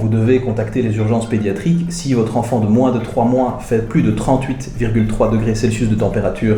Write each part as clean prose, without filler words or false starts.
Vous devez contacter les urgences pédiatriques si votre enfant de moins de 3 mois fait plus de 38,3 degrés Celsius de température.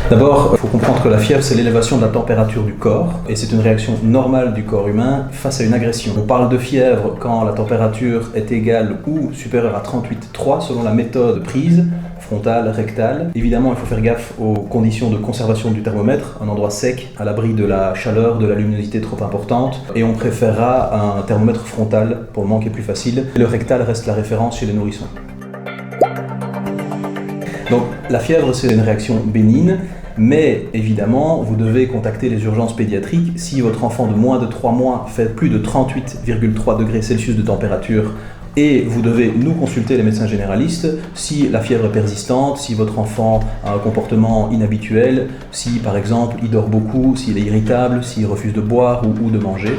D'abord, il faut comprendre que la fièvre, c'est l'élévation de la température du corps et c'est une réaction normale du corps humain face à une agression. On parle de fièvre quand la température est égale ou supérieure à 38,3 selon la méthode prise, frontale, rectale. Évidemment, il faut faire gaffe aux conditions de conservation du thermomètre, un endroit sec, à l'abri de la chaleur, de la luminosité trop importante, et on préférera un thermomètre frontal pour le moment qui est plus facile. Le rectal reste la référence chez les nourrissons. Donc la fièvre, c'est une réaction bénigne, mais évidemment, vous devez contacter les urgences pédiatriques si votre enfant de moins de 3 mois fait plus de 38,3 degrés Celsius de température, et vous devez nous consulter les médecins généralistes si la fièvre est persistante, si votre enfant a un comportement inhabituel, si par exemple il dort beaucoup, s'il est irritable, s'il refuse de boire ou de manger.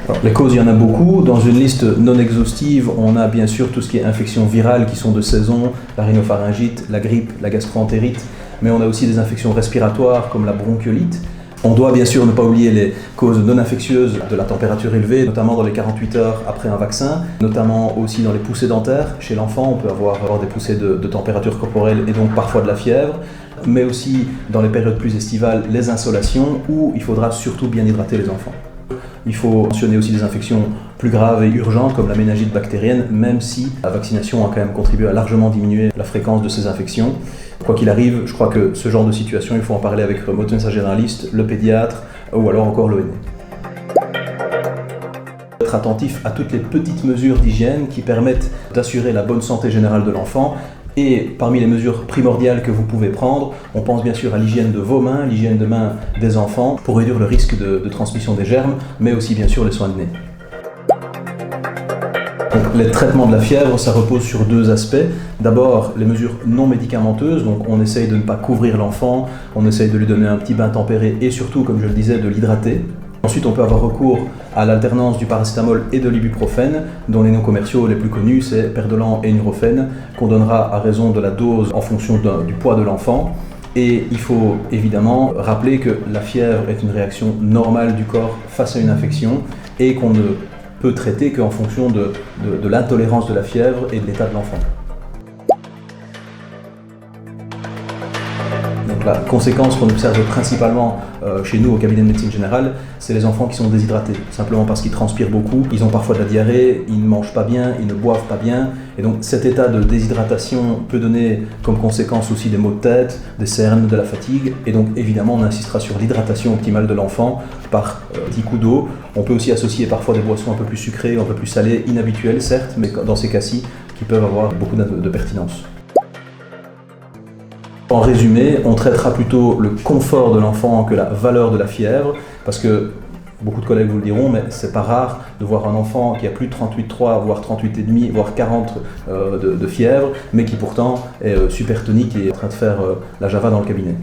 Alors, les causes, il y en a beaucoup. Dans une liste non exhaustive, on a bien sûr tout ce qui est infections virales qui sont de saison, la rhinopharyngite, la grippe, la gastroentérite, mais on a aussi des infections respiratoires comme la bronchiolite. On doit bien sûr ne pas oublier les causes non infectieuses de la température élevée, notamment dans les 48 heures après un vaccin, notamment aussi dans les poussées dentaires. Chez l'enfant, on peut avoir des poussées de température corporelle et donc parfois de la fièvre, mais aussi dans les périodes plus estivales, les insolations, où il faudra surtout bien hydrater les enfants. Il faut mentionner aussi des infections plus graves et urgentes comme la méningite bactérienne, même si la vaccination a quand même contribué à largement diminuer la fréquence de ces infections. Quoi qu'il arrive, je crois que ce genre de situation, il faut en parler avec votre médecin généraliste, le pédiatre ou alors encore l'ONE. Être attentif à toutes les petites mesures d'hygiène qui permettent d'assurer la bonne santé générale de l'enfant. Et parmi les mesures primordiales que vous pouvez prendre, on pense bien sûr à l'hygiène de vos mains, l'hygiène de main des enfants, pour réduire le risque de transmission des germes, mais aussi bien sûr les soins de nez. Donc, les traitements de la fièvre, ça repose sur deux aspects. D'abord, les mesures non médicamenteuses, donc on essaye de ne pas couvrir l'enfant, on essaye de lui donner un petit bain tempéré et surtout, comme je le disais, de l'hydrater. Ensuite, on peut avoir recours à l'alternance du paracétamol et de l'ibuprofène, dont les noms commerciaux les plus connus, c'est Perdolan et Nurofen, qu'on donnera à raison de la dose en fonction du poids de l'enfant. Et il faut évidemment rappeler que la fièvre est une réaction normale du corps face à une infection et qu'on ne peut traiter qu'en fonction de l'intolérance de la fièvre et de l'état de l'enfant. Donc la conséquence qu'on observe principalement chez nous au cabinet de médecine générale, c'est les enfants qui sont déshydratés, simplement parce qu'ils transpirent beaucoup, ils ont parfois de la diarrhée, ils ne mangent pas bien, ils ne boivent pas bien, et donc cet état de déshydratation peut donner comme conséquence aussi des maux de tête, des cernes, de la fatigue, et donc évidemment on insistera sur l'hydratation optimale de l'enfant par petits coups d'eau. On peut aussi associer parfois des boissons un peu plus sucrées, un peu plus salées, inhabituelles certes, mais dans ces cas-ci, qui peuvent avoir beaucoup de pertinence. En résumé, on traitera plutôt le confort de l'enfant que la valeur de la fièvre, parce que beaucoup de collègues vous le diront, mais c'est pas rare de voir un enfant qui a plus de 38,3, voire 38,5, voire 40 de fièvre, mais qui pourtant est super tonique et est en train de faire la java dans le cabinet.